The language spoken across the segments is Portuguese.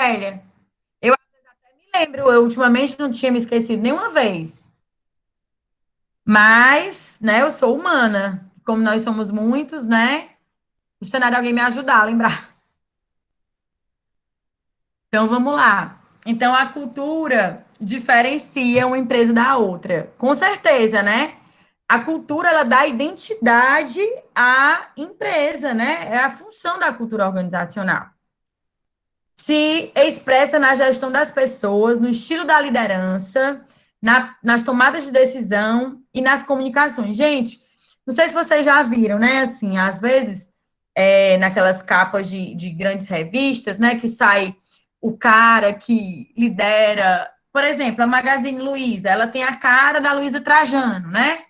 velha. Eu me lembro, eu ultimamente não tinha me esquecido nenhuma vez. Mas, né, eu sou humana. Como nós somos muitos, né? Custa nada alguém me ajudar a lembrar. Então, vamos lá. Então, a cultura diferencia uma empresa da outra. Com certeza, né? A cultura, ela dá identidade à empresa, né? É a função da cultura organizacional. Se expressa na gestão das pessoas, no estilo da liderança, nas tomadas de decisão e nas comunicações. Gente, não sei se vocês já viram, né? Assim, às vezes, naquelas capas de grandes revistas, né? Que sai o cara que lidera. Por exemplo, a Magazine Luiza, ela tem a cara da Luiza Trajano, né?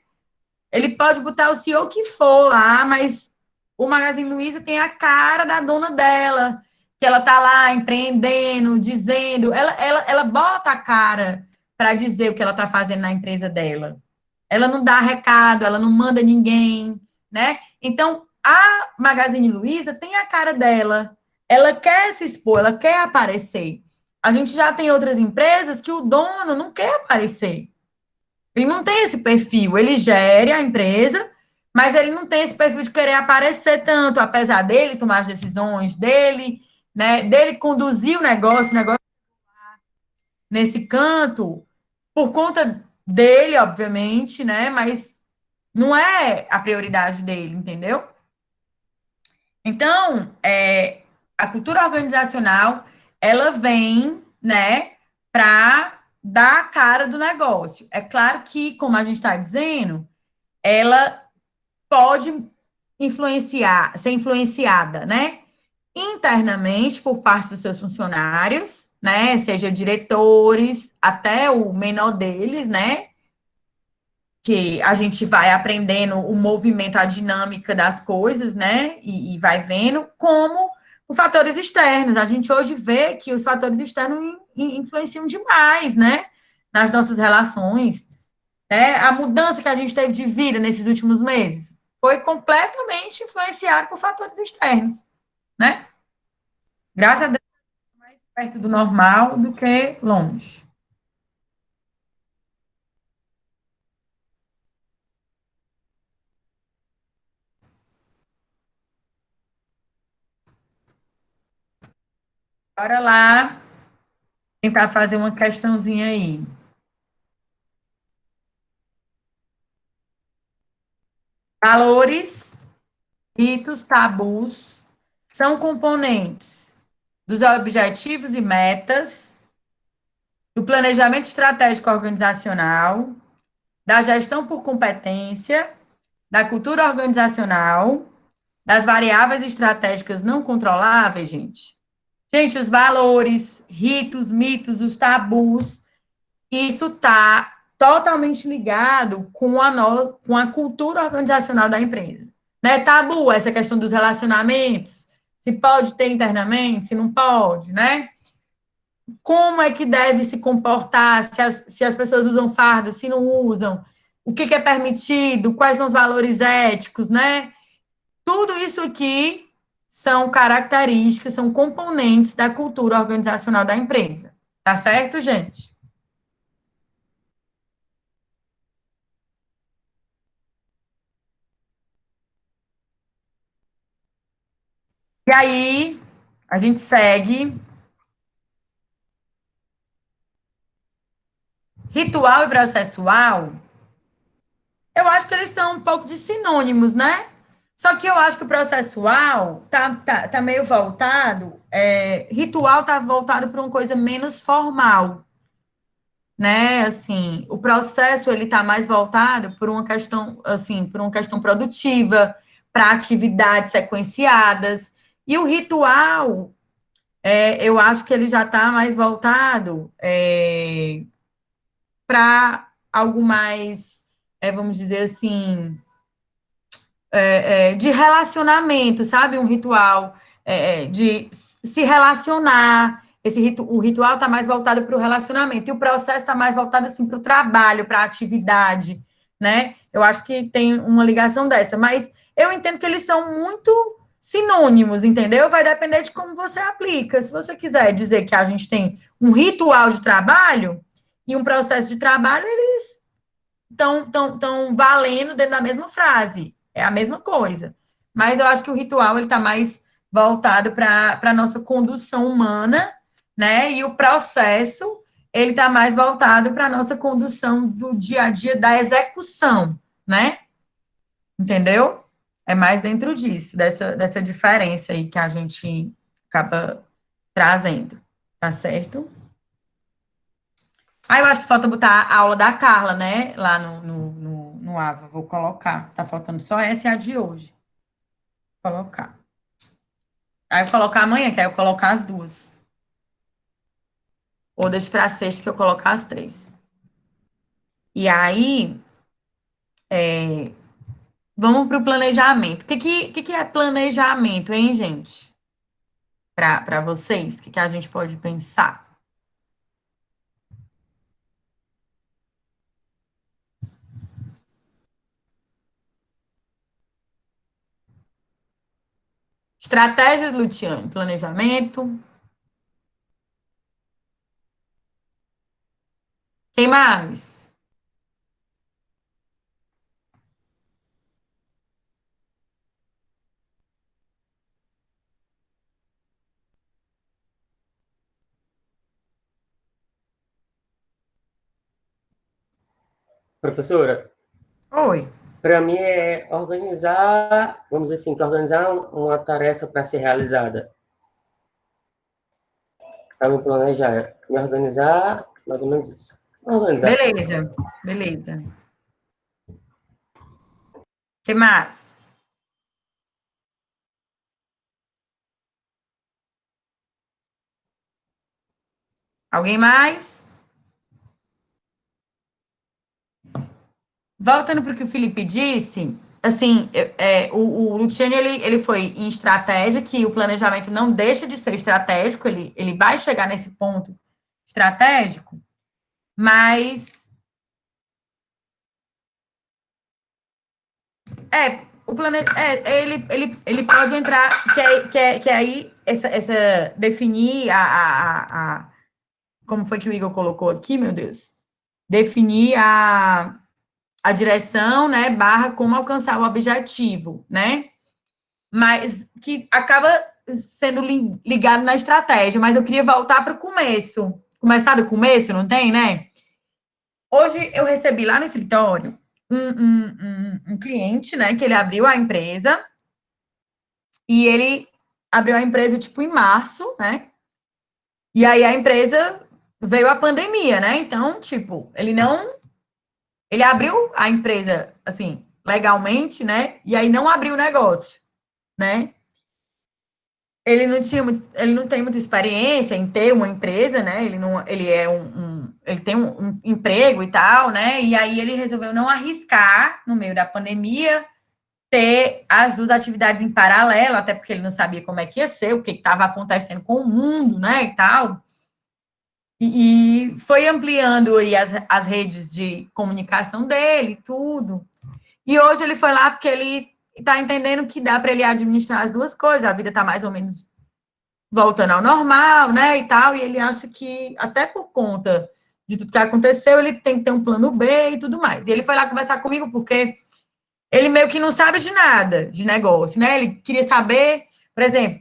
Ele pode botar o CEO que for lá, mas o Magazine Luiza tem a cara da dona dela, que ela tá lá empreendendo, dizendo, ela bota a cara para dizer o que ela tá fazendo na empresa dela. Ela não dá recado, ela não manda ninguém, né? Então, a Magazine Luiza tem a cara dela, ela quer se expor, ela quer aparecer. A gente já tem outras empresas que o dono não quer aparecer. Ele não tem esse perfil, ele gere a empresa, mas ele não tem esse perfil de querer aparecer tanto, apesar dele tomar as decisões, dele, né, dele conduzir o negócio nesse canto, por conta dele, obviamente, né, mas não é a prioridade dele, entendeu? Então, a cultura organizacional, ela vem, né, para dar a cara do negócio. É claro que, como a gente está dizendo, ela pode influenciar, ser influenciada, né? Internamente por parte dos seus funcionários, né? Seja diretores, até o menor deles, né? Que a gente vai aprendendo o movimento, a dinâmica das coisas, né? E vai vendo como os fatores externos. A gente hoje vê que os fatores externos influenciam demais, né? Nas nossas relações, né? A mudança que a gente teve de vida nesses últimos meses foi completamente influenciada por fatores externos, né? Graças a Deus, mais perto do normal do que longe. Bora lá tentar fazer uma questãozinha aí. Valores, ritos, tabus são componentes dos objetivos e metas, do planejamento estratégico organizacional, da gestão por competência, da cultura organizacional, das variáveis estratégicas não controláveis, gente. Gente, os valores, ritos, mitos, os tabus, isso está totalmente ligado com a cultura organizacional da empresa. Né? Tabu, essa questão dos relacionamentos, se pode ter internamente, se não pode, né? Como é que deve se comportar, se as pessoas usam farda, se não usam, o que é permitido, quais são os valores éticos, né? Tudo isso aqui são características, são componentes da cultura organizacional da empresa. Tá certo, gente? E aí, a gente segue. Ritual e processual, eu acho que eles são um pouco de sinônimos, né? Só que eu acho que o processual tá meio voltado, ritual tá voltado para uma coisa menos formal, né? Assim, o processo ele tá mais voltado por uma questão, assim, por uma questão produtiva, para atividades sequenciadas. E o ritual, eu acho que ele já está mais voltado para algo mais, vamos dizer assim, de relacionamento, sabe? Um ritual de se relacionar. O ritual está mais voltado para o relacionamento e o processo está mais voltado assim para o trabalho, para a atividade, né? Eu acho que tem uma ligação dessa, mas eu entendo que eles são muito sinônimos, entendeu? Vai depender de como você aplica. Se você quiser dizer que a gente tem um ritual de trabalho e um processo de trabalho, eles estão valendo dentro da mesma frase. É a mesma coisa. Mas eu acho que o ritual ele está mais voltado para a nossa condução humana, né? E o processo ele está mais voltado para a nossa condução do dia a dia da execução, né? Entendeu? É mais dentro disso, dessa diferença aí que a gente acaba trazendo, tá certo? Ah, eu acho que falta botar a aula da Carla, né? Lá no AVA. Vou colocar. Tá faltando só essa e a de hoje. Vou colocar. Aí eu vou colocar amanhã, que aí eu colocar as duas. Ou deixo pra sexta que eu colocar as três. E aí, vamos pro planejamento. O que é planejamento, hein, gente? Para vocês? O que a gente pode pensar? Estratégias, Luciane, planejamento. Quem mais? Professora, Oi. para mim é organizar, vamos dizer assim, que organizar uma tarefa para ser realizada, para me planejar, me organizar, mais ou menos isso. Organização. Beleza, beleza. Que mais? Alguém mais? Voltando para o que o Felipe disse, assim, o Luciano, ele foi em estratégia, que o planejamento não deixa de ser estratégico, ele vai chegar nesse ponto estratégico, mas ele pode entrar, que é aí definir como foi que o Igor colocou aqui, meu Deus? Definir a direção, né, barra como alcançar o objetivo, né? Mas que acaba sendo ligado na estratégia. Mas eu queria voltar para o começo. Começar do começo, não tem, né? Hoje eu recebi lá no escritório um cliente, né, que ele abriu a empresa e ele abriu a empresa, tipo, em março, né? E aí a empresa veio a pandemia, né? Então, tipo, ele abriu a empresa, assim, legalmente, né? E aí não abriu o negócio, né? Ele não tem muita experiência em ter uma empresa, né? Ele não, ele é ele tem um emprego e tal, né? E aí ele resolveu não arriscar no meio da pandemia ter as duas atividades em paralelo, até porque ele não sabia como é que ia ser, o que estava acontecendo com o mundo, né? E tal. E foi ampliando aí as redes de comunicação dele, tudo. E hoje ele foi lá porque ele está entendendo que dá para ele administrar as duas coisas, a vida está mais ou menos voltando ao normal, né, e tal, e ele acha que, até por conta de tudo que aconteceu, ele tem que ter um plano B e tudo mais. E ele foi lá conversar comigo porque ele meio que não sabe de nada de negócio, né, ele queria saber, por exemplo,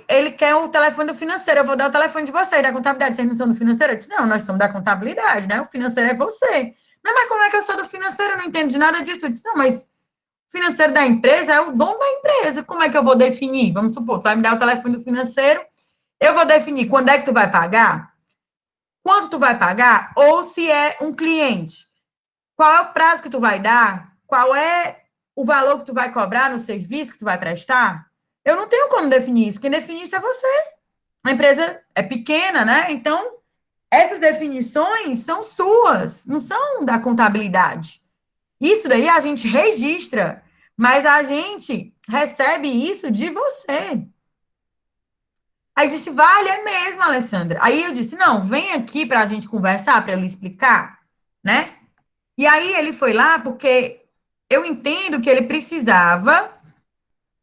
ele quer o telefone do financeiro, eu vou dar o telefone de vocês, da contabilidade, vocês não são do financeiro? Eu disse, não, nós somos da contabilidade, né, o financeiro é você. Não, mas como é que eu sou do financeiro? Eu não entendo de nada disso. Eu disse, não, mas financeiro da empresa é o dono da empresa. Como é que eu vou definir? Vamos supor, tu vai me dar o telefone do financeiro, eu vou definir quando é que tu vai pagar, quanto tu vai pagar, ou se é um cliente. Qual é o prazo que tu vai dar? Qual é o valor que tu vai cobrar no serviço que tu vai prestar? Eu não tenho como definir isso. Quem define isso é você. A empresa é pequena, né? Então, essas definições são suas, não são da contabilidade. Isso daí a gente registra, mas a gente recebe isso de você. Aí disse, vale, é mesmo, Alessandra. Aí eu disse, não, vem aqui para a gente conversar, para eu lhe explicar, né? E aí ele foi lá porque eu entendo que ele precisava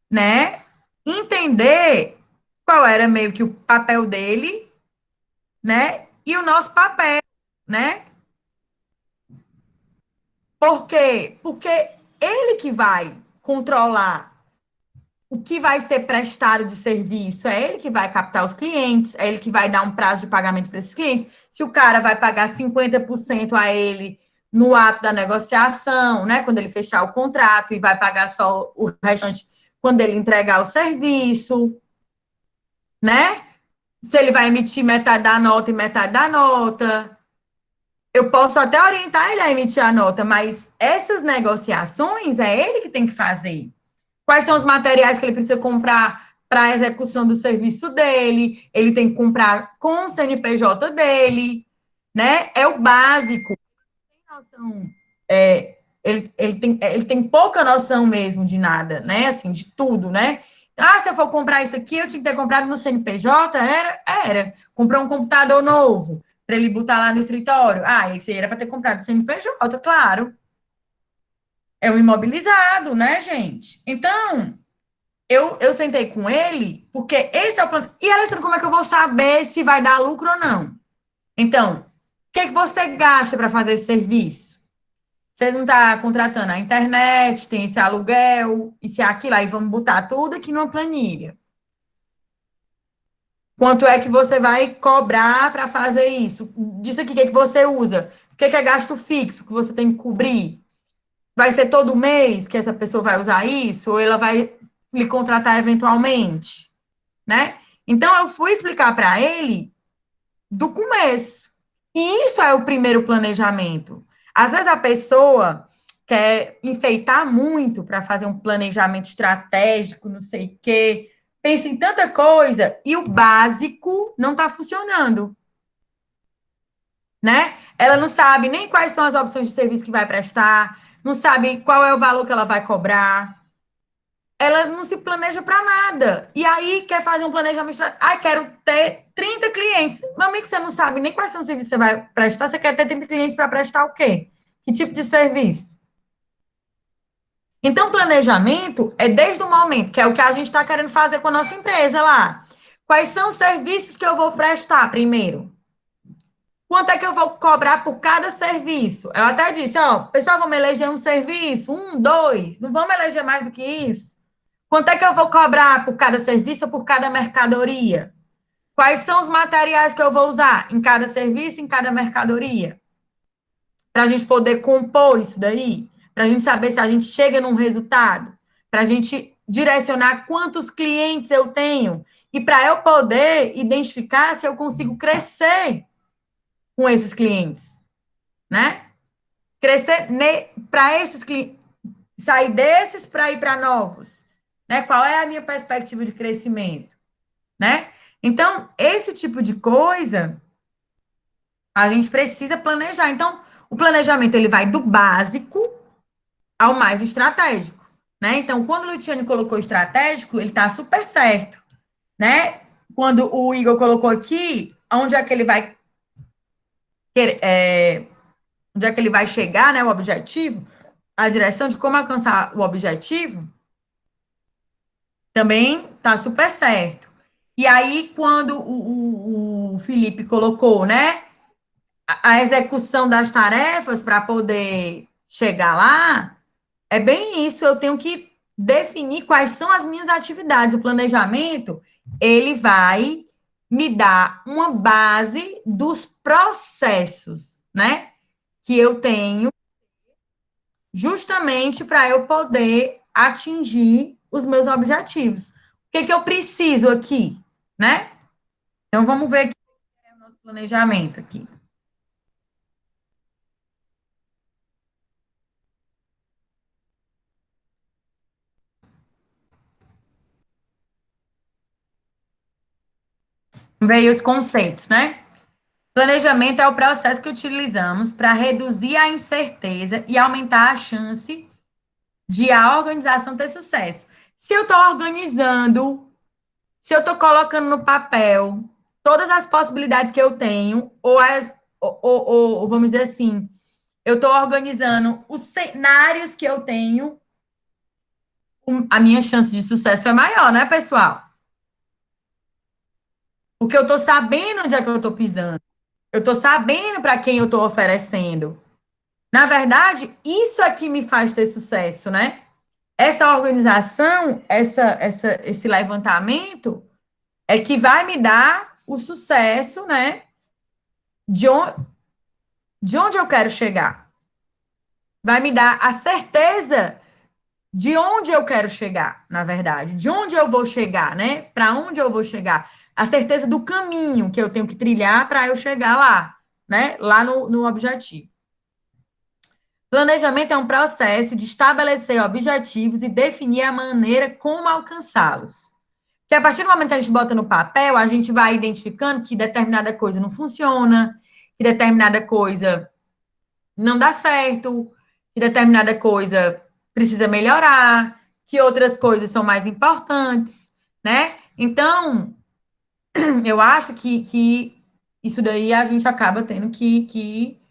né, entender qual era meio que o papel dele, né, e o nosso papel, né? Por quê? Porque ele que vai controlar o que vai ser prestado de serviço, é ele que vai captar os clientes, é ele que vai dar um prazo de pagamento para esses clientes. Se o cara vai pagar 50% a ele no ato da negociação, né, quando ele fechar o contrato, e vai pagar só o restante quando ele entregar o serviço, né? Se ele vai emitir metade da nota e metade da nota. Eu posso até orientar ele a emitir a nota, mas essas negociações é ele que tem que fazer. Quais são os materiais que ele precisa comprar para a execução do serviço dele? Ele tem que comprar com o CNPJ dele, né? É o básico. Noção, ele tem pouca noção mesmo de nada, né? Assim, de tudo, né? Ah, se eu for comprar isso aqui, eu tinha que ter comprado no CNPJ? Era. Comprou um computador novo para ele botar lá no escritório. Ah, esse aí era para ter comprado no CNPJ, claro. É um imobilizado, né, gente? Então, eu sentei com ele, porque esse é o plano. E, Alessandro, como é que eu vou saber se vai dar lucro ou não? Então, o que é que você gasta para fazer esse serviço? Você não está contratando a internet, tem esse aluguel, isso e aquilo, aí vamos botar tudo aqui numa planilha. Quanto é que você vai cobrar para fazer isso? Disso aqui, o que é que você usa? O que é gasto fixo que você tem que cobrir? Vai ser todo mês que essa pessoa vai usar isso? Ou ela vai lhe contratar eventualmente? Né? Então, eu fui explicar para ele do começo. E isso é o primeiro planejamento. Às vezes a pessoa quer enfeitar muito para fazer um planejamento estratégico, não sei o quê, pensa em tanta coisa e o básico não está funcionando, né? Ela não sabe nem quais são as opções de serviço que vai prestar, não sabe qual é o valor que ela vai cobrar, ela não se planeja para nada. E aí quer fazer um planejamento. Ah, quero ter 30 clientes. Meu amigo, você não sabe nem quais são os serviços que você vai prestar. Você quer ter 30 clientes para prestar o quê? Que tipo de serviço? Então, planejamento é desde o momento, que é o que a gente está querendo fazer com a nossa empresa lá. Quais são os serviços que eu vou prestar primeiro? Quanto é que eu vou cobrar por cada serviço? Eu até disse, ó, pessoal, vamos eleger um serviço, um, dois, não vamos eleger mais do que isso. Quanto é que eu vou cobrar por cada serviço ou por cada mercadoria? Quais são os materiais que eu vou usar em cada serviço, em cada mercadoria? Para a gente poder compor isso daí, para a gente saber se a gente chega num resultado, para a gente direcionar quantos clientes eu tenho e para eu poder identificar se eu consigo crescer com esses clientes, né? Crescer para esses clientes, sair desses para ir para novos, né? Qual é a minha perspectiva de crescimento? Né? Então, esse tipo de coisa a gente precisa planejar. Então, o planejamento ele vai do básico ao mais estratégico, né? Então, quando o Luciano colocou estratégico, ele está super certo, né? Quando o Igor colocou aqui, onde é que ele vai onde é que ele vai chegar, né? O objetivo, a direção de como alcançar o objetivo, também está super certo. E aí, quando o Felipe colocou, né? A execução das tarefas para poder chegar lá, é bem isso. Eu tenho que definir quais são as minhas atividades. O planejamento, ele vai me dar uma base dos processos, né? Que eu tenho justamente para eu poder atingir os meus objetivos. O que eu preciso aqui, né? Então, vamos ver aqui o nosso planejamento aqui. Veio os conceitos, né? Planejamento é o processo que utilizamos para reduzir a incerteza e aumentar a chance de a organização ter sucesso. Se eu estou organizando, se eu estou colocando no papel todas as possibilidades que eu tenho, ou vamos dizer assim, eu estou organizando os cenários que eu tenho, a minha chance de sucesso é maior, né, pessoal? Porque eu estou sabendo onde é que eu estou pisando. Eu estou sabendo para quem eu estou oferecendo. Na verdade, isso é que me faz ter sucesso, né? Essa organização, esse levantamento é que vai me dar o sucesso, né? De onde, de onde eu quero chegar. Vai me dar a certeza de onde eu quero chegar, na verdade, de onde eu vou chegar, né? Para onde eu vou chegar, a certeza do caminho que eu tenho que trilhar para eu chegar lá, né? Lá no objetivo. Planejamento é um processo de estabelecer objetivos e definir a maneira como alcançá-los. Que a partir do momento que a gente bota no papel, a gente vai identificando que determinada coisa não funciona, que determinada coisa não dá certo, que determinada coisa precisa melhorar, que outras coisas são mais importantes, né? Então, eu acho que isso daí a gente acaba tendo que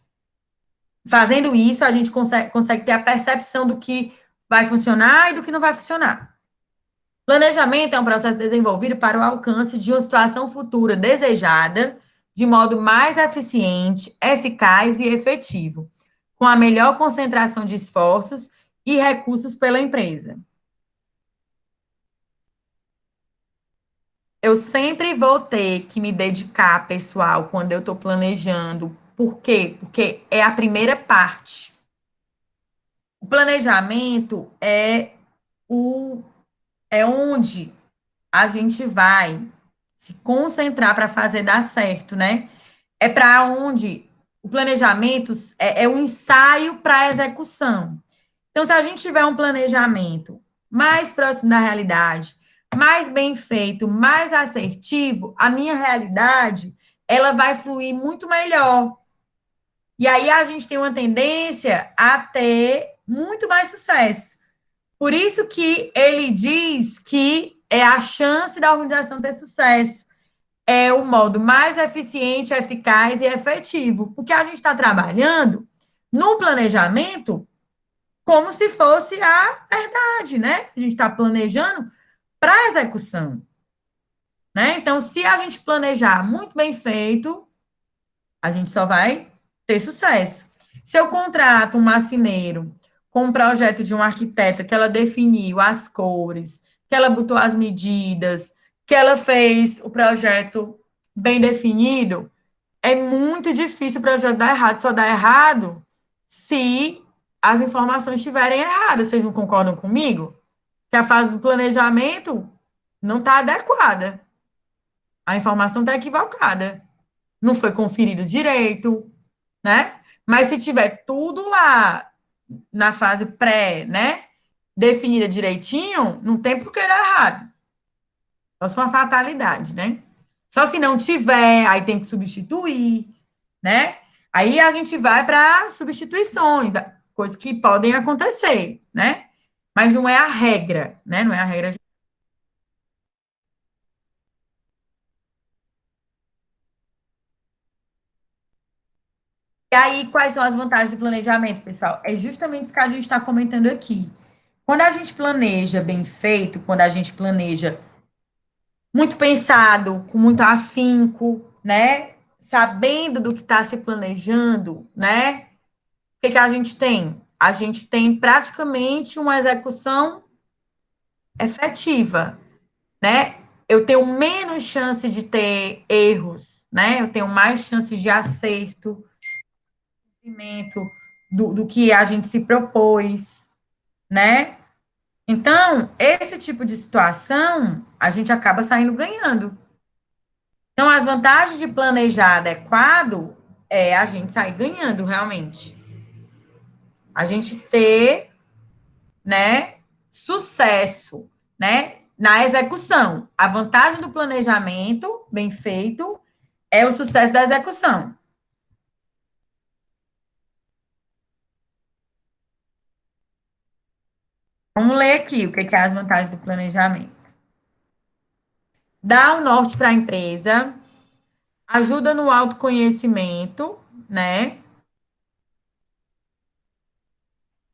fazendo isso, a gente consegue ter a percepção do que vai funcionar e do que não vai funcionar. Planejamento é um processo desenvolvido para o alcance de uma situação futura desejada de modo mais eficiente, eficaz e efetivo, com a melhor concentração de esforços e recursos pela empresa. Eu sempre vou ter que me dedicar, pessoal, quando eu estou planejando. Por quê? Porque é a primeira parte. O planejamento o, é onde a gente vai se concentrar para fazer dar certo, né? É para onde o planejamento é um ensaio para a execução. Então, se a gente tiver um planejamento mais próximo da realidade, mais bem feito, mais assertivo, a minha realidade, ela vai fluir muito melhor. E aí a gente tem uma tendência a ter muito mais sucesso. Por isso que ele diz que é a chance da organização ter sucesso. É o modo mais eficiente, eficaz e efetivo. Porque a gente está trabalhando no planejamento como se fosse a verdade, né? A gente está planejando para execução, né? Então, se a gente planejar muito bem feito, a gente só vai ter sucesso. Se eu contrato um marceneiro com um projeto de uma arquiteta que ela definiu as cores, que ela botou as medidas, que ela fez o projeto bem definido, é muito difícil o projeto dar errado. Só dá errado se as informações estiverem erradas. Vocês não concordam comigo? Que a fase do planejamento não está adequada. A informação está equivocada. Não foi conferido direito, né? Mas se tiver tudo lá na fase pré, né? Definida direitinho, não tem por que dar errado. Só uma fatalidade, né? Só se não tiver, aí tem que substituir, né? Aí a gente vai para substituições, coisas que podem acontecer, né? Mas não é a regra, né? Não é a regra. E aí, quais são as vantagens do planejamento, pessoal? É justamente isso que a gente está comentando aqui. Quando a gente planeja bem feito, quando a gente planeja muito pensado, com muito afinco, né? Sabendo do que está se planejando, né? O que que a gente tem? A gente tem praticamente uma execução efetiva, né? Eu tenho menos chance de ter erros, né? Eu tenho mais chances de acerto, do que a gente se propôs, né? Então, esse tipo de situação, a gente acaba saindo ganhando. Então, as vantagens de planejar adequado é a gente sair ganhando, realmente. A gente ter, né, sucesso, né, na execução. A vantagem do planejamento bem feito é o sucesso da execução. Vamos ler aqui o que é as vantagens do planejamento. Dá o norte para a empresa, ajuda no autoconhecimento, né?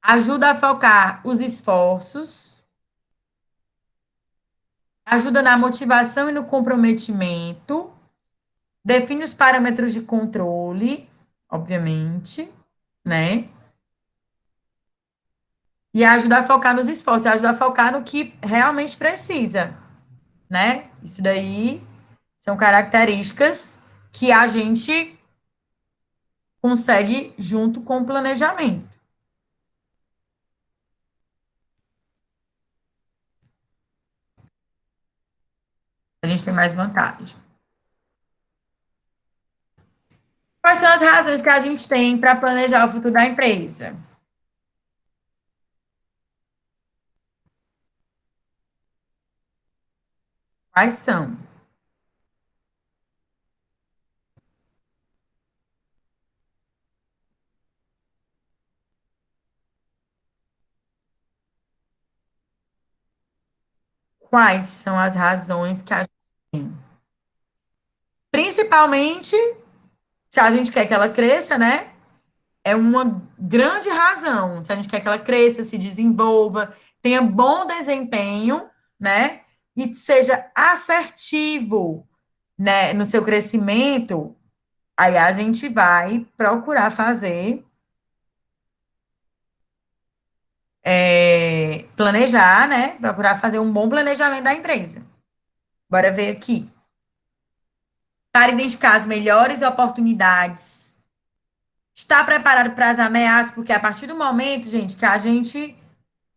Ajuda a focar os esforços, Ajuda na motivação e no comprometimento. Define os parâmetros de controle, obviamente, né? E ajuda a focar nos esforços, ajuda a focar no que realmente precisa, né? Isso daí são características que a gente consegue junto com o planejamento. A gente tem mais vantagem. Quais são as razões que a gente tem para planejar o futuro da empresa? Quais são? Quais são as razões que a gente tem? Principalmente se a gente quer que ela cresça, né? É uma grande razão. Se a gente quer que ela cresça, se desenvolva, tenha bom desempenho, né? E seja assertivo, né, no seu crescimento, aí a gente vai procurar fazer, planejar, né? Procurar fazer um bom planejamento da empresa. Bora ver aqui. Para identificar as melhores oportunidades. Estar preparado para as ameaças, porque a partir do momento, gente, que a gente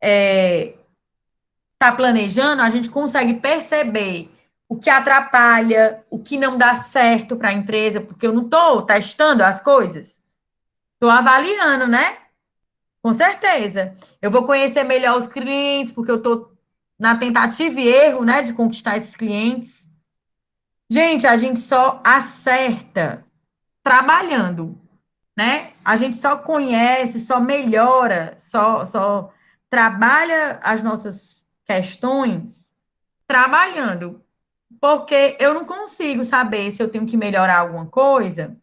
está planejando, a gente consegue perceber o que atrapalha, o que não dá certo para a empresa, porque eu não estou testando as coisas, estou avaliando, né? Com certeza. Eu vou conhecer melhor os clientes, porque eu estou na tentativa e erro, né, de conquistar esses clientes. Gente, a gente só acerta trabalhando, né? A gente só conhece, só melhora, só trabalha as nossas questões trabalhando. Porque eu não consigo saber se eu tenho que melhorar alguma coisa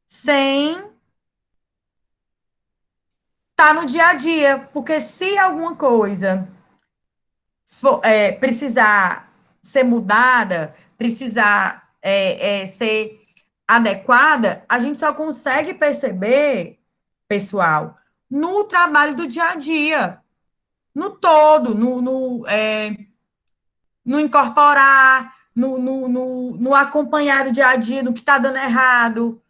sem estar no dia a dia. Porque se alguma coisa precisar ser mudada, precisar ser adequada, a gente só consegue perceber, pessoal, no trabalho do dia a dia, no todo, no incorporar, no acompanhar do dia a dia, no que está dando errado,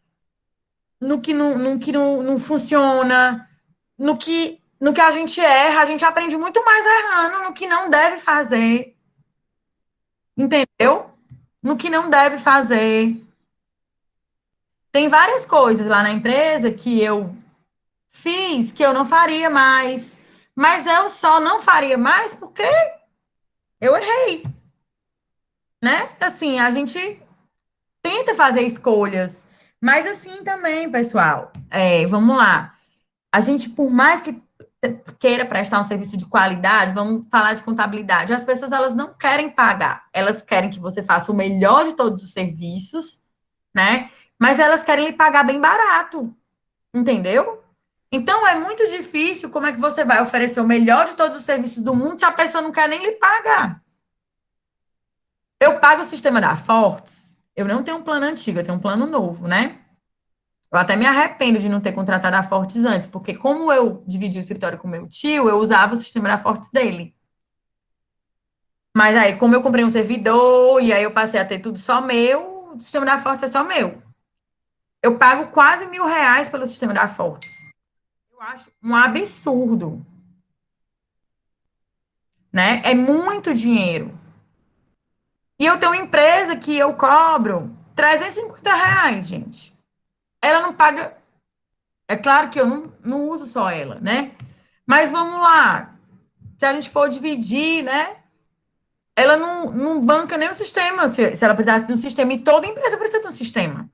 no que não funciona, no que a gente erra, a gente aprende muito mais errando no que não deve fazer, entendeu? No que não deve fazer. Tem várias coisas lá na empresa que eu fiz que eu não faria mais, mas eu só não faria mais porque eu errei, né? Assim, a gente tenta fazer escolhas, mas assim também, pessoal, vamos lá. A gente, por mais que queira prestar um serviço de qualidade, vamos falar de contabilidade, as pessoas elas não querem pagar, elas querem que você faça o melhor de todos os serviços, né? Mas elas querem lhe pagar bem barato, entendeu? Então é muito difícil como é que você vai oferecer o melhor de todos os serviços do mundo se a pessoa não quer nem lhe pagar. Eu pago o sistema da Fortes, eu não tenho um plano antigo, eu tenho um plano novo, né? Eu até me arrependo de não ter contratado a Fortes antes, porque como eu dividi o escritório com meu tio, eu usava o sistema da Fortes dele. Mas aí, como eu comprei um servidor, e aí eu passei a ter tudo só meu, o sistema da Fortes é só meu. Eu pago quase R$ 1.000 pelo sistema da Fortes. Eu acho um absurdo, né? É muito dinheiro. E eu tenho uma empresa que eu cobro R$ 350, gente. Ela não paga. É claro que eu não uso só ela, né? Mas vamos lá. Se a gente for dividir, né? Ela não banca nem o sistema, se ela precisasse de um sistema, e toda empresa precisa de um sistema.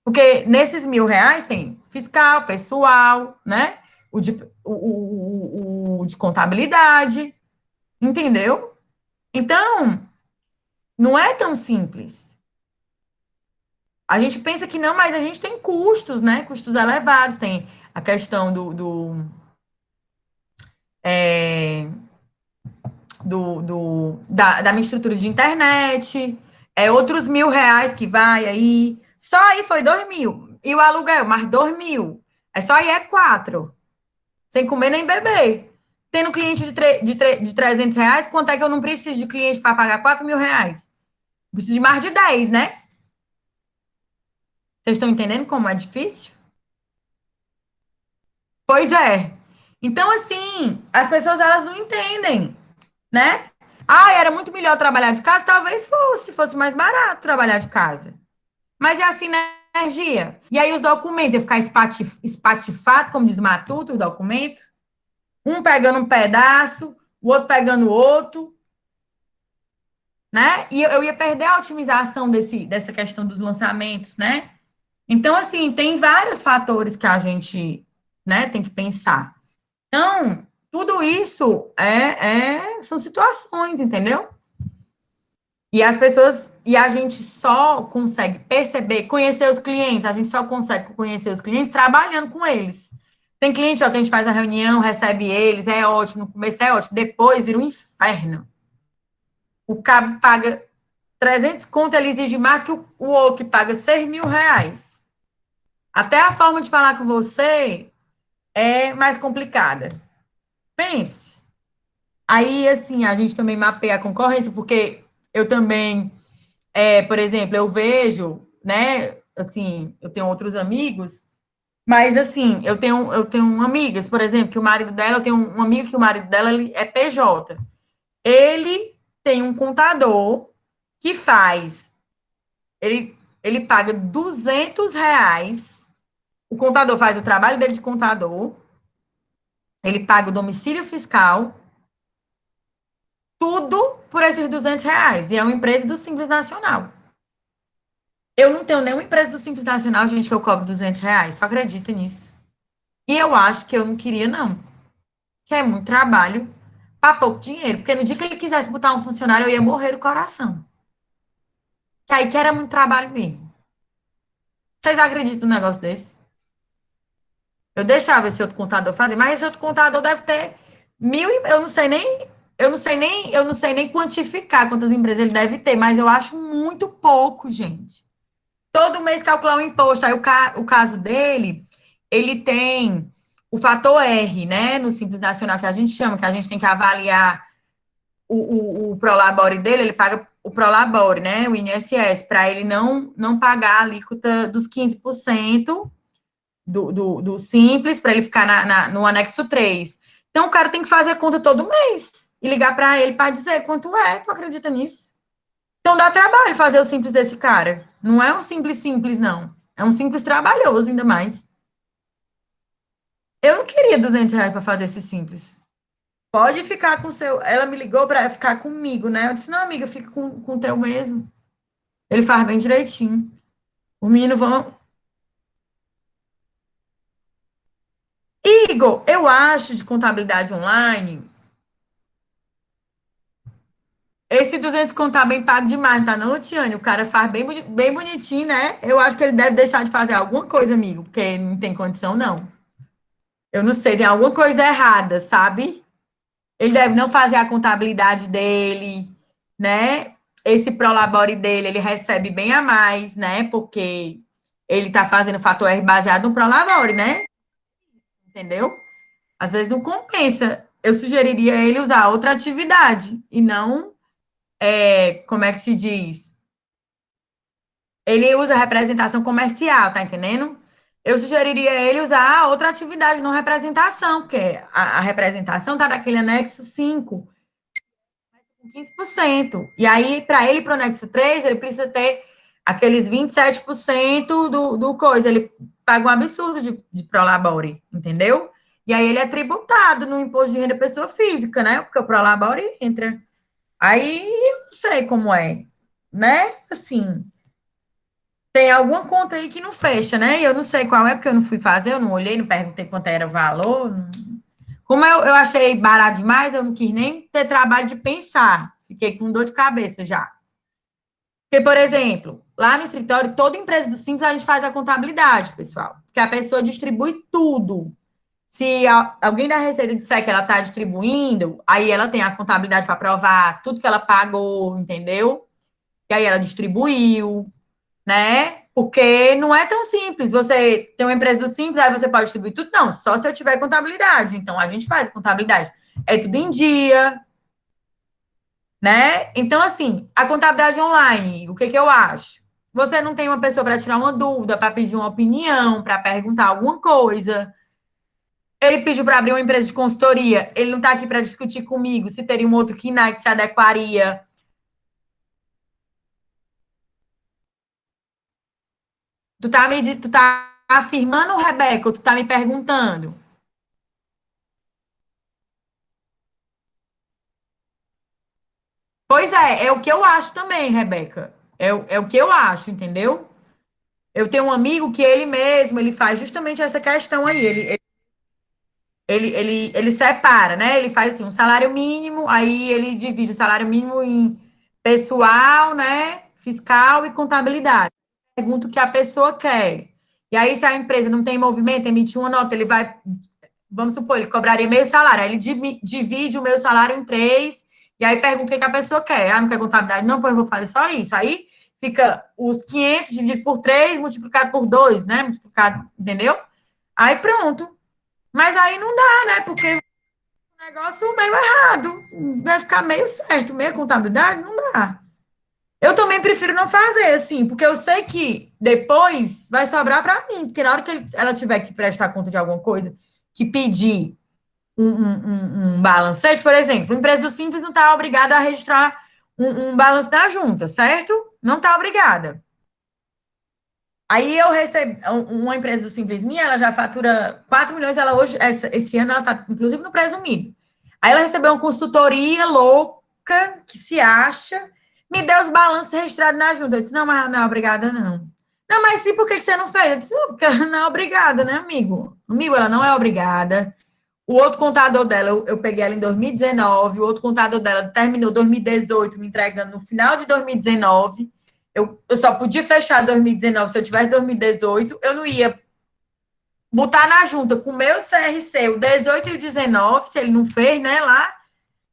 Porque nesses R$ 1.000 tem fiscal, pessoal, né? O de contabilidade, entendeu? Então, não é tão simples. A gente pensa que não, mas a gente tem custos, né? Custos elevados, tem a questão da minha estrutura de internet, outros R$ 1.000 que vai aí. Só aí foi 2.000. E o aluguel, mais 2.000. Só aí é 4. Sem comer nem beber. Tendo cliente de R$ 300, quanto é que eu não preciso de cliente para pagar R$ 4.000? Preciso de mais de 10, né? Vocês estão entendendo como é difícil? Pois é. Então, assim, as pessoas, elas não entendem, né? Ah, era muito melhor trabalhar de casa? Talvez fosse mais barato trabalhar de casa. Mas é assim na energia. E aí os documentos, ia ficar espatifado, como diz o Matuto, o documento. Um pegando um pedaço, o outro pegando o outro, né? E eu ia perder a otimização dessa questão dos lançamentos, né? Então, assim, tem vários fatores que a gente, né, tem que pensar. Então, tudo isso são situações, entendeu? E as pessoas, e a gente só consegue perceber, conhecer os clientes, a gente só consegue conhecer os clientes trabalhando com eles. Tem cliente, ó, que a gente faz a reunião, recebe eles, é ótimo, no começo é ótimo, depois vira um inferno. O cabo paga 300 conto, ele exige mais que o outro, que paga R$ 6.000. Até a forma de falar com você é mais complicada. Pense. Aí, assim, a gente também mapeia a concorrência, porque eu também, por exemplo, eu vejo, né, assim, eu tenho outros amigos, mas, assim, eu tenho amigas, por exemplo, que o marido dela, eu tenho um amigo que o marido dela ele é PJ. Ele tem um contador que faz, ele paga R$ 200, o contador faz o trabalho dele de contador, ele paga o domicílio fiscal, tudo por esses R$ 200. E é uma empresa do Simples Nacional. Eu não tenho nenhuma empresa do Simples Nacional, gente, que eu cobro R$ 200. Tu acredita nisso? E eu acho que eu não queria, não. Que é muito trabalho para pouco dinheiro. Porque no dia que ele quisesse botar um funcionário, eu ia morrer do coração. Que aí que era muito trabalho mesmo. Vocês acreditam num negócio desse? Eu deixava esse outro contador fazer, mas esse outro contador deve ter mil, eu não sei nem quantificar quantas empresas ele deve ter, mas eu acho muito pouco, gente. Todo mês calcular o imposto. Aí o caso dele, ele tem o fator R, né? No Simples Nacional, que a gente chama, que a gente tem que avaliar o Prolabore dele, ele paga o Prolabore, né? O INSS, para ele não pagar a alíquota dos 15% do Simples, para ele ficar no anexo 3. Então, o cara tem que fazer a conta todo mês e ligar para ele para dizer quanto é. Tu acredita nisso? Então dá trabalho fazer o simples desse cara. Não é um simples, não. É um simples trabalhoso, ainda mais. Eu não queria R$ 200 para fazer esse simples. Pode ficar com o seu. Ela me ligou para ficar comigo, né? Eu disse: não, amiga, fica com o teu mesmo. Ele faz bem direitinho. Os meninos vão. Igor, eu acho de contabilidade online. Esse 200 conto tá bem pago demais, tá não, Luciane? O cara faz bem bonitinho, né? Eu acho que ele deve deixar de fazer alguma coisa, amigo, porque não tem condição, não. Eu não sei, tem alguma coisa errada, sabe? Ele deve não fazer a contabilidade dele, né? Esse Prolabore dele, ele recebe bem a mais, né? Porque ele tá fazendo fator R baseado no Prolabore, né? Entendeu? Às vezes não compensa. Eu sugeriria ele usar outra atividade e não, como é que se diz? Ele usa representação comercial, tá entendendo? Eu sugeriria ele usar outra atividade, não representação, porque a representação está naquele anexo 5, com 15%. E aí, para ele ir para o anexo 3, ele precisa ter aqueles 27% do coisa. Ele paga um absurdo de Prolabore, entendeu? E aí ele é tributado no imposto de renda pessoa física, né? Porque o Prolabore entra. Aí eu não sei como é, né? Assim, tem alguma conta aí que não fecha, né? E eu não sei qual é, porque eu não fui fazer, eu não olhei, não perguntei quanto era o valor. Como eu achei barato demais, eu não quis nem ter trabalho de pensar. Fiquei com dor de cabeça já. Porque, por exemplo, lá no escritório, toda empresa do Simples a gente faz a contabilidade, pessoal. Porque a pessoa distribui tudo. Se alguém da Receita disser que ela está distribuindo, aí ela tem a contabilidade para provar tudo que ela pagou, entendeu? E aí ela distribuiu, né? Porque não é tão simples. Você tem uma empresa do Simples, aí você pode distribuir tudo. Não, só se eu tiver contabilidade. Então a gente faz contabilidade. É tudo em dia, né? Então, assim, a contabilidade online, o que que eu acho? Você não tem uma pessoa para tirar uma dúvida, para pedir uma opinião, para perguntar alguma coisa. Ele pediu para abrir uma empresa de consultoria. Ele não está aqui para discutir comigo se teria um outro KINAI que se adequaria. Tu tá afirmando, Rebeca, ou tu tá me perguntando? Pois é o que eu acho também, Rebeca. É o que eu acho, entendeu? Eu tenho um amigo que ele mesmo, ele faz justamente essa questão aí. Ele separa, né? Ele faz assim, um salário mínimo, aí ele divide o salário mínimo em pessoal, né? Fiscal e contabilidade. Pergunta o que a pessoa quer. E aí, se a empresa não tem movimento, emitir uma nota, ele vai, vamos supor, ele cobraria meio salário. Aí ele divide o meu salário em três, e aí pergunta o que a pessoa quer. Ah, não quer contabilidade? Não, pois eu vou fazer só isso. Aí fica os 500 dividido por 3 multiplicado por 2, né? Multiplicado, entendeu? Aí pronto. Mas aí não dá, né? Porque o negócio meio errado. Vai ficar meio certo, meio contabilidade, não dá. Eu também prefiro não fazer, assim, porque eu sei que depois vai sobrar para mim, porque na hora que ela tiver que prestar conta de alguma coisa, que pedir um balancete, por exemplo, a empresa do Simples não está obrigada a registrar um balanço da junta, certo? Não está obrigada. Aí eu recebi uma empresa do Simples Minha, ela já fatura 4 milhões, ela hoje, esse ano, ela está inclusive no presumido. Aí ela recebeu uma consultoria louca, que se acha, me deu os balanços registrados na junta. Eu disse, não, mas não é obrigada, não. Não, mas sim, por que você não fez? Eu disse, não, porque ela não é obrigada, né, amigo? Amigo, ela não é obrigada. O outro contador dela, eu peguei ela em 2019, o outro contador dela terminou 2018, me entregando no final de 2019. Eu só podia fechar 2019 se eu tivesse 2018. Eu não ia botar na junta com o meu CRC, o 18 e o 19, se ele não fez, né, lá.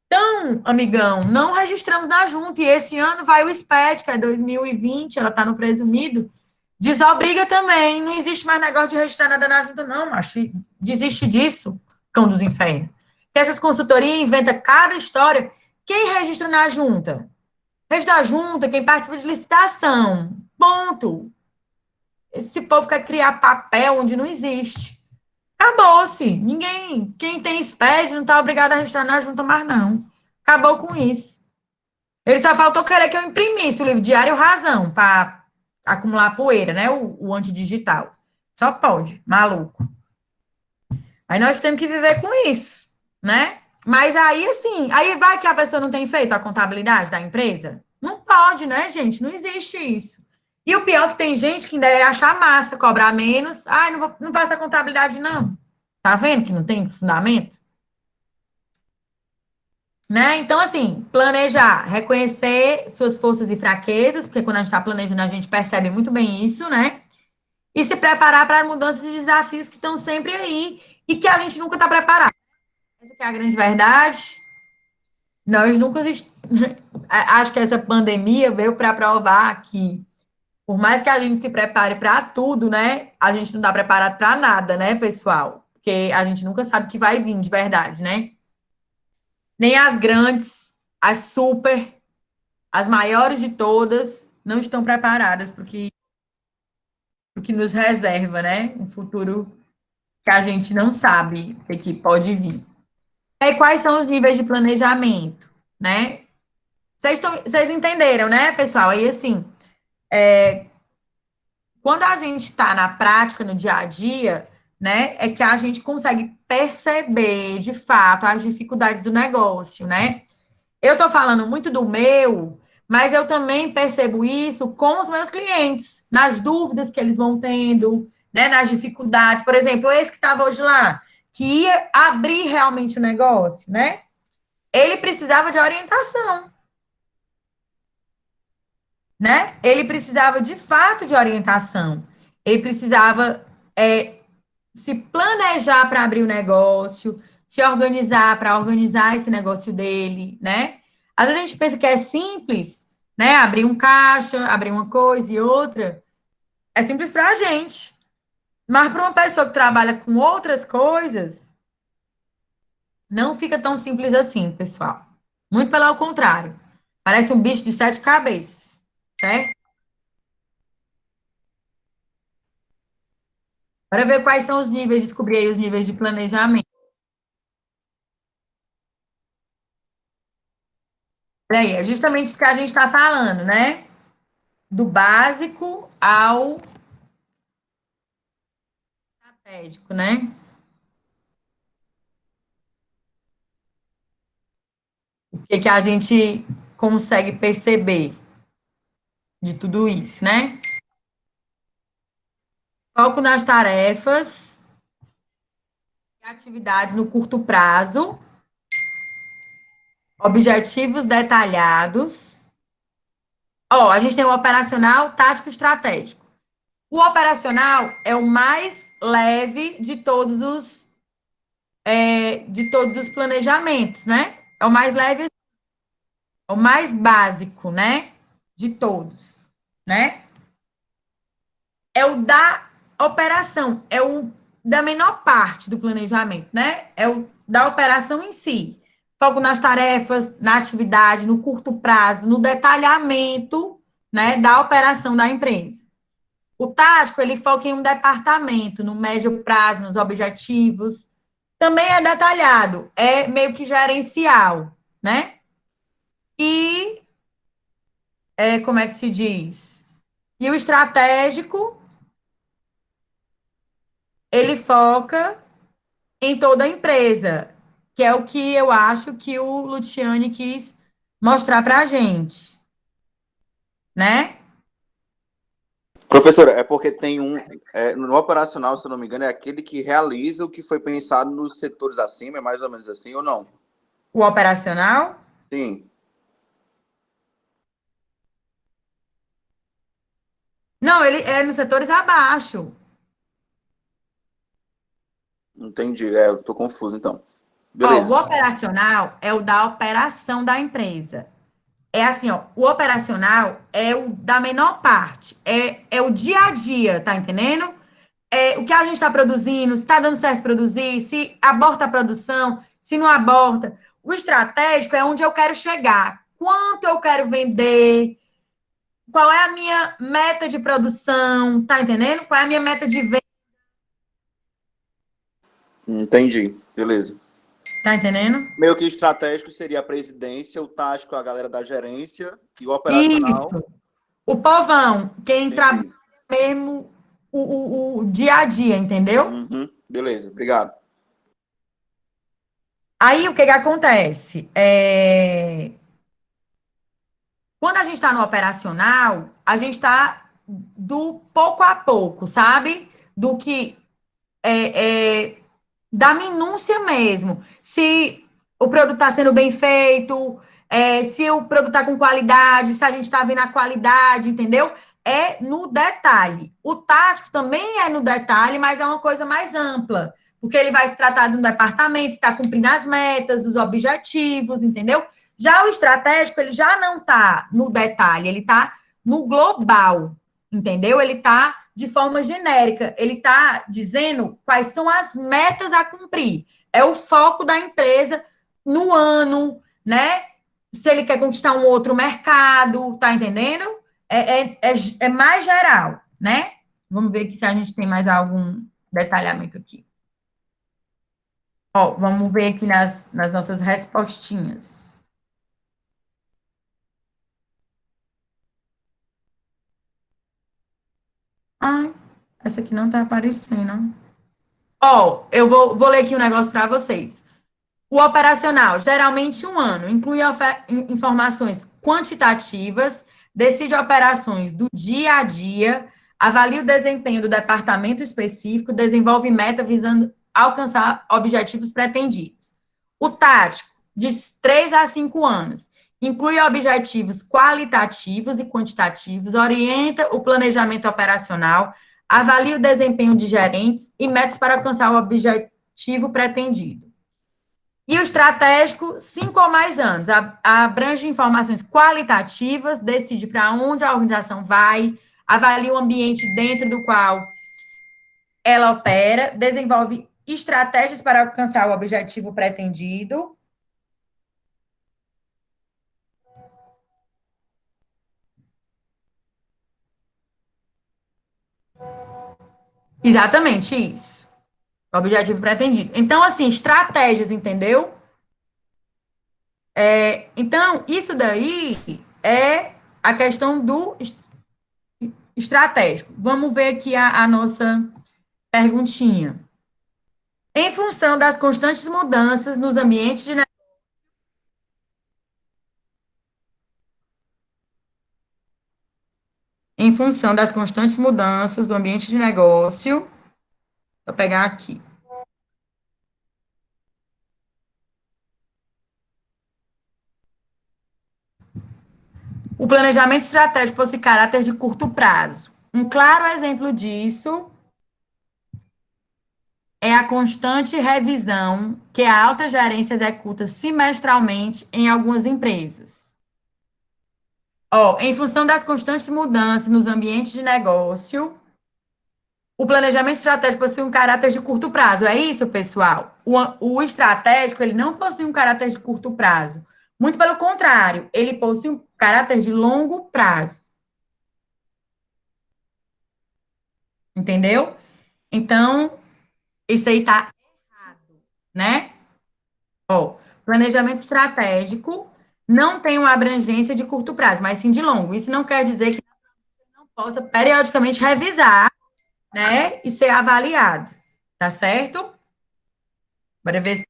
Então, amigão, não registramos na junta. E esse ano vai o SPED, que é 2020, ela está no presumido. Desobriga também. Não existe mais negócio de registrar nada na junta, não, macho. Desiste disso, cão dos infernos. Que essas consultorias inventam cada história. Quem registra na junta? Registra na junta, quem participa de licitação. Ponto. Esse povo quer criar papel onde não existe. Acabou-se. Ninguém, quem tem SPED não está obrigado a registrar na junta mais, não. Acabou com isso. Ele só faltou querer que eu imprimisse o livro Diário Razão para acumular poeira, né? O antidigital. Só pode, maluco. Aí nós temos que viver com isso, né? Mas aí, assim, aí vai que a pessoa não tem feito a contabilidade da empresa? Não pode, né, gente? Não existe isso. E o pior é que tem gente que ainda é achar massa, cobrar menos. Ai, não faço a contabilidade, não. Tá vendo que não tem fundamento? Né? Então, assim, planejar, reconhecer suas forças e fraquezas, porque quando a gente está planejando, a gente percebe muito bem isso, né? E se preparar para mudanças e desafios que estão sempre aí e que a gente nunca está preparado. Essa que é a grande verdade. Nós nunca. Acho que essa pandemia veio para provar que, por mais que a gente se prepare para tudo, né? A gente não está preparado para nada, né, pessoal? Porque a gente nunca sabe o que vai vir de verdade, né? Nem as grandes, as super, as maiores de todas não estão preparadas para o que nos reserva, né? Um futuro que a gente não sabe o que pode vir. E quais são os níveis de planejamento, né? Vocês entenderam, né, pessoal? Aí, assim, quando a gente está na prática, no dia a dia, né, é que a gente consegue perceber, de fato, as dificuldades do negócio, né? Eu estou falando muito do meu, mas eu também percebo isso com os meus clientes, nas dúvidas que eles vão tendo, né, nas dificuldades. Por exemplo, esse que estava hoje lá, que ia abrir realmente o negócio, né? Ele precisava de orientação, né? Ele precisava de fato de orientação. Ele precisava se planejar para abrir o negócio, se organizar para organizar esse negócio dele, né? Às vezes a gente pensa que é simples, né? Abrir um caixa, abrir uma coisa e outra. É simples para a gente. Mas para uma pessoa que trabalha com outras coisas, não fica tão simples assim, pessoal. Muito pelo contrário. Parece um bicho de sete cabeças, certo? Para ver quais são os níveis, descobrir aí os níveis de planejamento. Olha aí, é justamente isso que a gente está falando, né? Do básico ao estratégico, né? O que que a gente consegue perceber de tudo isso, né? Foco nas tarefas e atividades no curto prazo, objetivos detalhados. Ó, a gente tem o operacional, tático e estratégico. O operacional é o mais leve de todos os planejamentos, né? É o mais leve, é o mais básico, né? De todos, né? É o da operação, é o da menor parte do planejamento, né? É o da operação em si. Foco nas tarefas, na atividade, no curto prazo, no detalhamento, né, da operação da empresa. O tático, ele foca em um departamento, no médio prazo, nos objetivos. Também é detalhado, é meio que gerencial, né? E, como é que se diz? E o estratégico, ele foca em toda a empresa, que é o que eu acho que o Luciane quis mostrar para a gente, né? Professora, é porque tem no operacional, se eu não me engano, é aquele que realiza o que foi pensado nos setores acima, é mais ou menos assim, ou não? O operacional. Sim, Não, ele é nos setores abaixo. entendi. É, eu tô confuso, então. Ó, o Beleza. operacional é o da operação da empresa. É assim, ó, o operacional é o da menor parte, é o dia a dia, tá entendendo? É o que a gente está produzindo, se está dando certo produzir, se aborta a produção, se não aborta. O estratégico é onde eu quero chegar, quanto eu quero vender, qual é a minha meta de produção, tá entendendo? Qual é a minha meta de venda, Entendi. Beleza. tá entendendo? Meio que estratégico seria a presidência, o tático a galera da gerência e o operacional. Isso. O povão, quem trabalha Entendi. mesmo o dia a dia, entendeu? Uhum. Beleza, obrigado. Aí o que que acontece? Quando a gente está no operacional, a gente está do pouco a pouco, sabe? Do que da minúcia mesmo. Se o produto está sendo bem feito, se o produto está com qualidade, se a gente está vendo a qualidade, entendeu? É no detalhe. O tático também é no detalhe, mas é uma coisa mais ampla, porque ele vai se tratar de um departamento, está cumprindo as metas, os objetivos, entendeu? Já o estratégico, ele já não está no detalhe, ele está no global, entendeu? Ele está de forma genérica, ele está dizendo quais são as metas a cumprir. É o foco da empresa no ano, né? Se ele quer conquistar um outro mercado, tá entendendo? É mais geral, né? Vamos ver aqui se a gente tem mais algum detalhamento aqui. Ó, vamos ver aqui nas nossas respostinhas. Ai, essa aqui não tá aparecendo. Ó, eu vou ler aqui um negócio para vocês. O operacional, geralmente um ano, inclui informações quantitativas, decide operações do dia a dia, avalia o desempenho do departamento específico, desenvolve meta visando alcançar objetivos pretendidos. O tático, de 3 a 5 anos, inclui objetivos qualitativos e quantitativos, orienta o planejamento operacional, avalia o desempenho de gerentes e metas para alcançar o objetivo pretendido. E o estratégico, 5 ou mais anos, abrange informações qualitativas, decide para onde a organização vai, avalia o ambiente dentro do qual ela opera, desenvolve estratégias para alcançar o objetivo pretendido. Exatamente isso. O objetivo pretendido. Então, assim, estratégias, entendeu? Então, isso daí é a questão do estratégico. Vamos ver aqui a nossa perguntinha. Em função das constantes mudanças nos ambientes de negócio, em função das constantes mudanças do ambiente de negócio, vou pegar aqui. O planejamento estratégico possui caráter de curto prazo. Um claro exemplo disso é a constante revisão que a alta gerência executa semestralmente em algumas empresas. Em função das constantes mudanças nos ambientes de negócio, o planejamento estratégico possui um caráter de curto prazo. É isso, pessoal? O estratégico, ele não possui um caráter de curto prazo. Muito pelo contrário, ele possui um caráter de longo prazo. Entendeu? Então, isso aí tá errado, né? Planejamento estratégico não tem uma abrangência de curto prazo, mas sim de longo. Isso não quer dizer que não possa periodicamente revisar, né, e ser avaliado, tá certo? Bora ver se...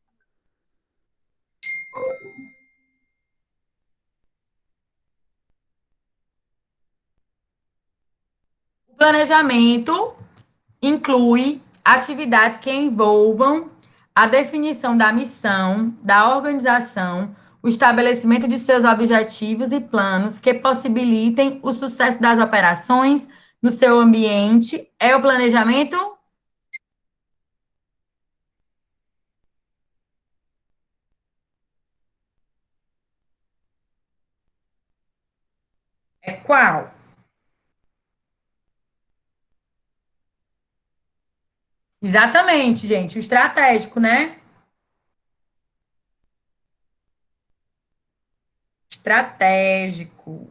O planejamento inclui atividades que envolvam a definição da missão, da organização, o estabelecimento de seus objetivos e planos que possibilitem o sucesso das operações no seu ambiente. É o planejamento? É qual? Exatamente, gente, o estratégico, né? Estratégico.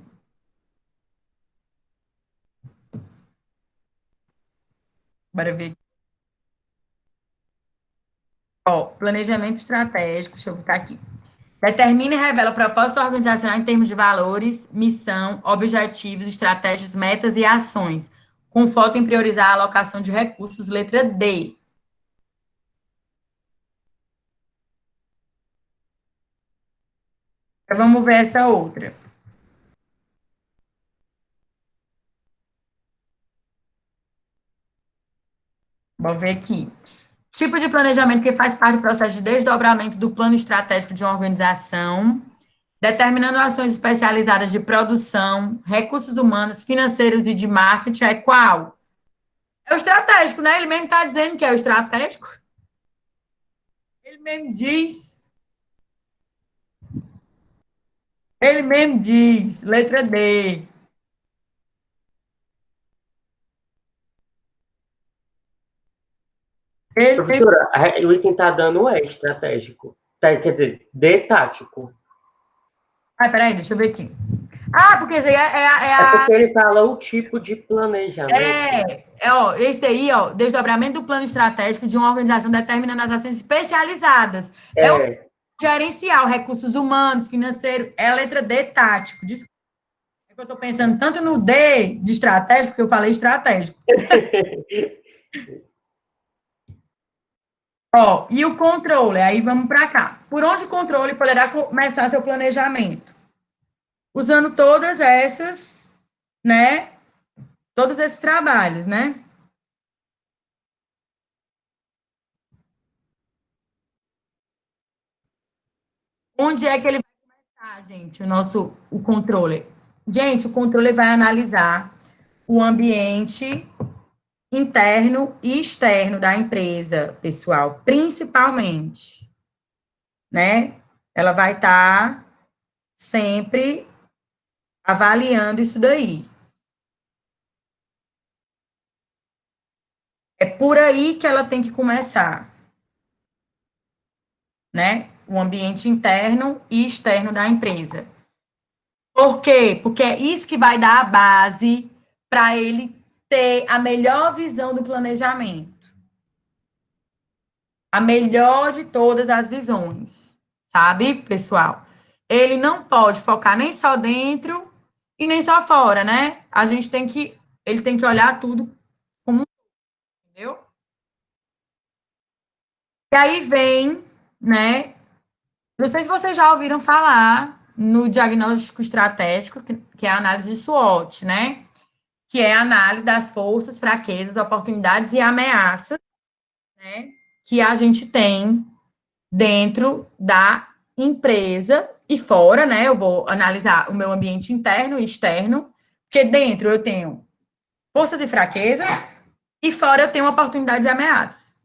Bora ver. Planejamento estratégico, deixa eu botar aqui. Determina e revela o propósito organizacional em termos de valores, missão, objetivos, estratégias, metas e ações, com foco em priorizar a alocação de recursos, letra D. Agora vamos ver essa outra. Vamos ver aqui. Tipo de planejamento que faz parte do processo de desdobramento do plano estratégico de uma organização, determinando ações especializadas de produção, recursos humanos, financeiros e de marketing, é qual? É o estratégico, né? Ele mesmo está dizendo que é o estratégico. Ele mesmo diz. Ele mesmo diz. Letra D. Professora, o item está dando estratégico. Quer dizer, D tático. Peraí, deixa eu ver aqui. Porque isso aí É porque ele fala o tipo de planejamento. Esse aí, desdobramento do plano estratégico de uma organização determinando as ações especializadas. É o gerencial, recursos humanos, financeiro, é a letra D, tático. Desculpa. É que eu estou pensando tanto no D de estratégico, que eu falei estratégico. E o controle, aí vamos para cá. Por onde o controle poderá começar seu planejamento? Usando todas essas, né? Todos esses trabalhos, né? Onde é que ele vai começar, gente, o controle? Gente, o controle vai analisar o ambiente interno e externo da empresa, pessoal, principalmente, né? Ela vai estar sempre avaliando isso daí. É por aí que ela tem que começar, né? O ambiente interno e externo da empresa. Por quê? Porque é isso que vai dar a base para ele ter a melhor visão do planejamento. A melhor de todas as visões, sabe, pessoal? Ele não pode focar nem só dentro e nem só fora, né? Ele tem que olhar tudo como um, entendeu? E aí vem, né? Não sei se vocês já ouviram falar no diagnóstico estratégico, que é a análise de SWOT, né? Que é a análise das forças, fraquezas, oportunidades e ameaças, né? Que a gente tem dentro da empresa e fora, né? Eu vou analisar o meu ambiente interno e externo, porque dentro eu tenho forças e fraquezas e fora eu tenho oportunidades e ameaças.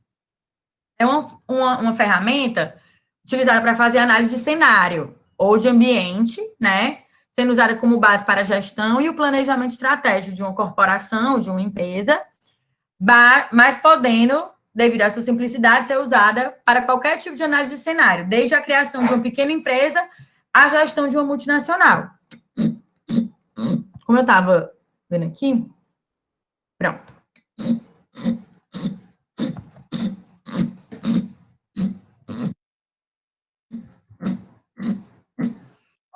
É uma ferramenta utilizada para fazer análise de cenário ou de ambiente, né? Sendo usada como base para a gestão e o planejamento estratégico de uma corporação, de uma empresa, mas podendo, devido à sua simplicidade, ser usada para qualquer tipo de análise de cenário, desde a criação de uma pequena empresa à gestão de uma multinacional. Como eu estava vendo aqui, pronto.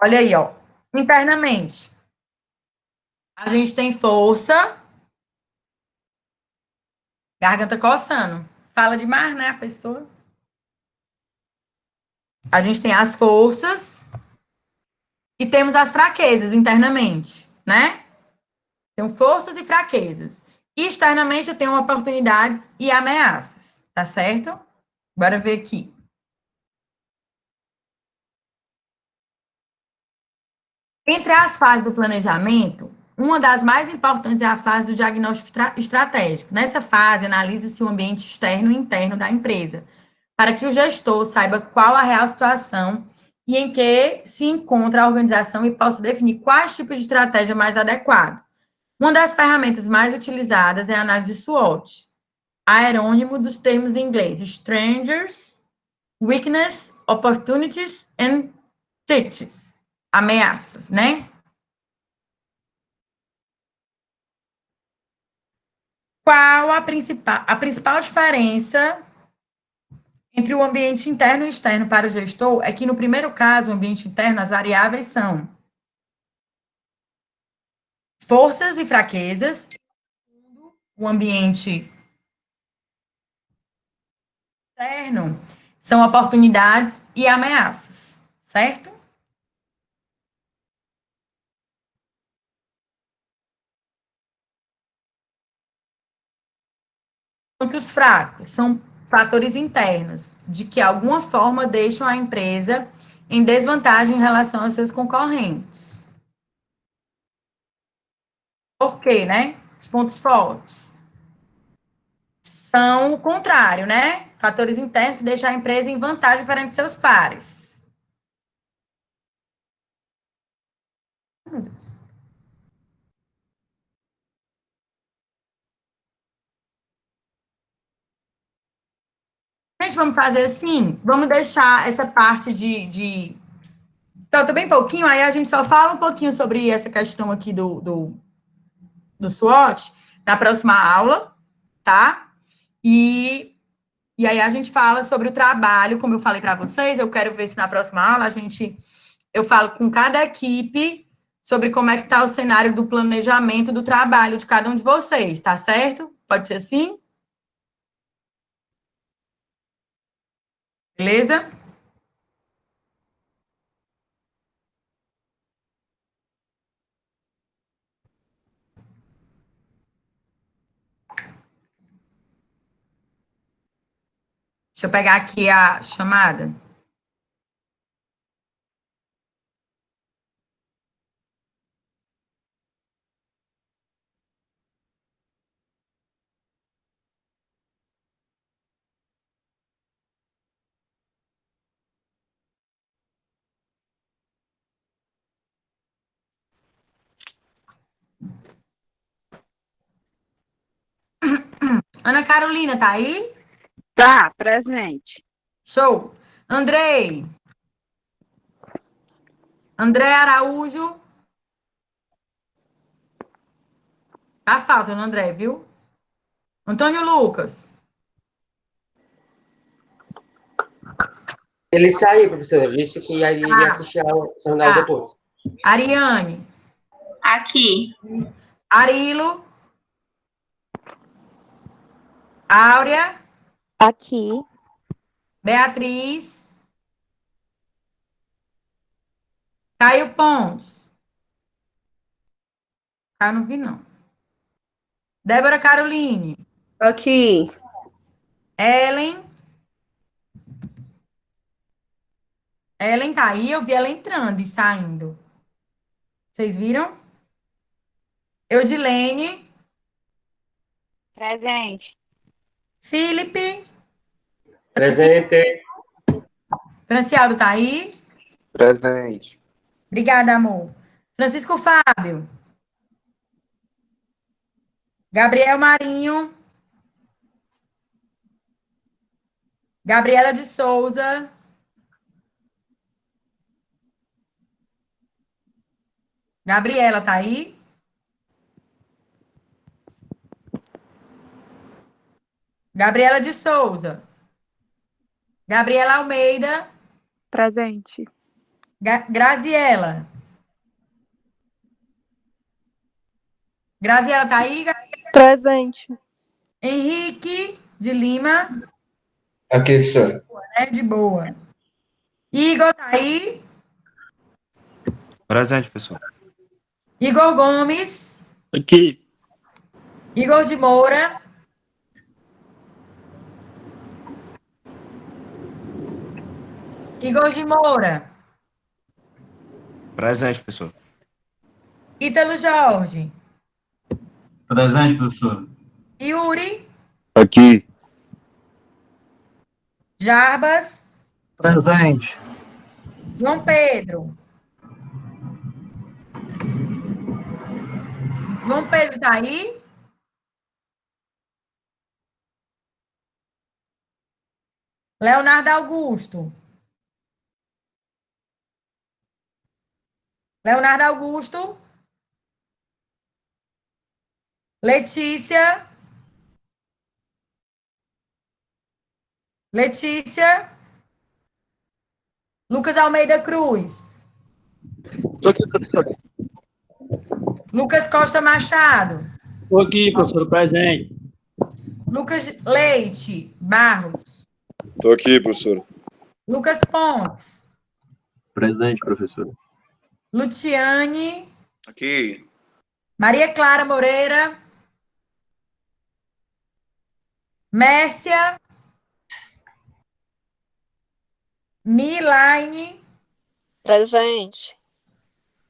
Olha aí, ó. Internamente, a gente tem força, garganta coçando. Fala demais, né, a pessoa? A gente tem as forças e temos as fraquezas internamente, né? Tenho forças e fraquezas. E externamente eu tenho oportunidades e ameaças, tá certo? Bora ver aqui. Entre as fases do planejamento, uma das mais importantes é a fase do diagnóstico estratégico. Nessa fase, analisa-se o ambiente externo e interno da empresa, para que o gestor saiba qual a real situação e em que se encontra a organização e possa definir quais tipos de estratégia mais adequado. Uma das ferramentas mais utilizadas é a análise de SWOT, aerônimo dos termos em inglês Strangers, Weakness, Opportunities and Threats, ameaças, né? Qual a principal diferença entre o ambiente interno e externo para o gestor é que, no primeiro caso, o ambiente interno, as variáveis são forças e fraquezas, o ambiente externo são oportunidades e ameaças, certo? Pontos fracos são fatores internos, de que, de alguma forma, deixam a empresa em desvantagem em relação aos seus concorrentes. Por quê, né? Os pontos fortes são o contrário, né? Fatores internos deixam a empresa em vantagem perante seus pares. Gente, vamos fazer assim? Vamos deixar essa parte falta bem pouquinho, aí a gente só fala um pouquinho sobre essa questão aqui do SWOT na próxima aula, tá? E aí a gente fala sobre o trabalho, como eu falei para vocês, eu quero ver se na próxima aula eu falo com cada equipe sobre como é que está o cenário do planejamento do trabalho de cada um de vocês, tá certo? Pode ser assim? Beleza? Deixa eu pegar aqui a chamada. Ana Carolina, tá aí? Tá, presente. Show. Andrei. André Araújo. Tá faltando, André, viu? Antônio Lucas. Ele saiu, professor. Ele disse que iria assistir ao jornal Tá. depois. Ariane. Aqui. Arilo. Áurea. Aqui. Beatriz. Caio Pontes. Caio não vi, não. Débora Caroline. Aqui. Ellen. Ellen tá aí, eu vi ela entrando e saindo. Vocês viram? Eudilene. Presente. Felipe. Presente. Francialdo tá aí? Presente. Obrigada, amor. Francisco Fábio. Gabriel Marinho. Gabriela de Souza. Gabriela, tá aí? Gabriela de Souza. Gabriela Almeida. Presente. Graziela. Graziela tá aí? Presente. Henrique de Lima. Aqui, professor. É de boa. Igor tá aí? Presente, professor. Igor Gomes. Aqui. Igor de Moura. Igor de Moura. Presente, professor. Ítalo Jorge. Presente, professor. Yuri. Aqui. Jarbas. Presente. João Pedro. João Pedro tá aí? Leonardo Augusto. Leonardo Augusto. Letícia. Letícia. Lucas Almeida Cruz. Estou aqui, professor. Lucas Costa Machado. Estou aqui, professor, presente. Lucas Leite Barros. Estou aqui, professor. Lucas Pontes. Presente, professor. Luciane. Aqui. Maria Clara Moreira. Mércia. Milaine. Presente.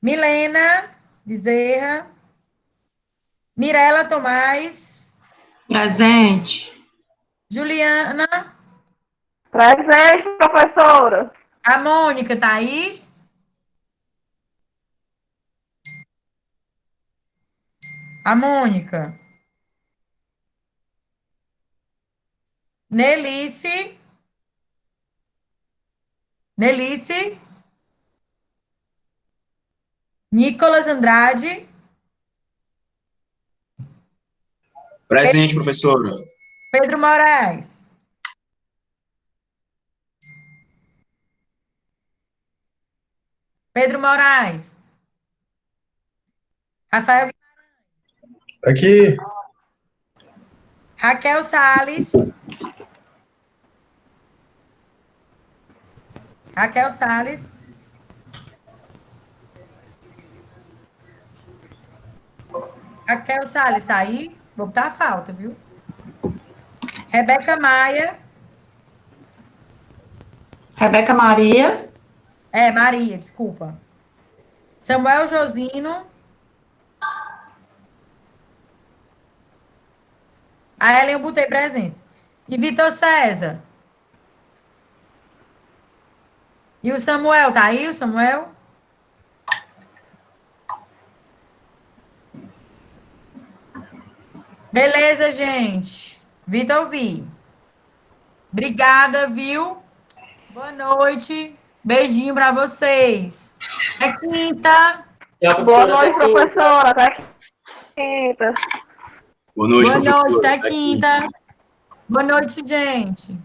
Milena Bezerra. Mirela Tomás. Presente. Juliana. Presente, professora. A Mônica tá aí? A Mônica. Nelice. Nelice. Nicolas Andrade. Presente, professora. Pedro Moraes. Pedro Moraes. Rafael. Aqui. Raquel Salles. Raquel Salles. Raquel Salles, tá aí? Vou botar a falta, viu? Rebeca Maia. Rebeca Maria. Maria, desculpa. Samuel Josino. A Ellen eu botei presença. E Vitor César. E o Samuel, tá aí o Samuel? Beleza, gente. Vitor, vi. Obrigada, viu? Boa noite. Beijinho para vocês. Até quinta. Tchau, Boa professora. noite, Até quinta. professora. Até quinta. Boa noite, Boa professor. noite, até quinta. Boa noite, gente.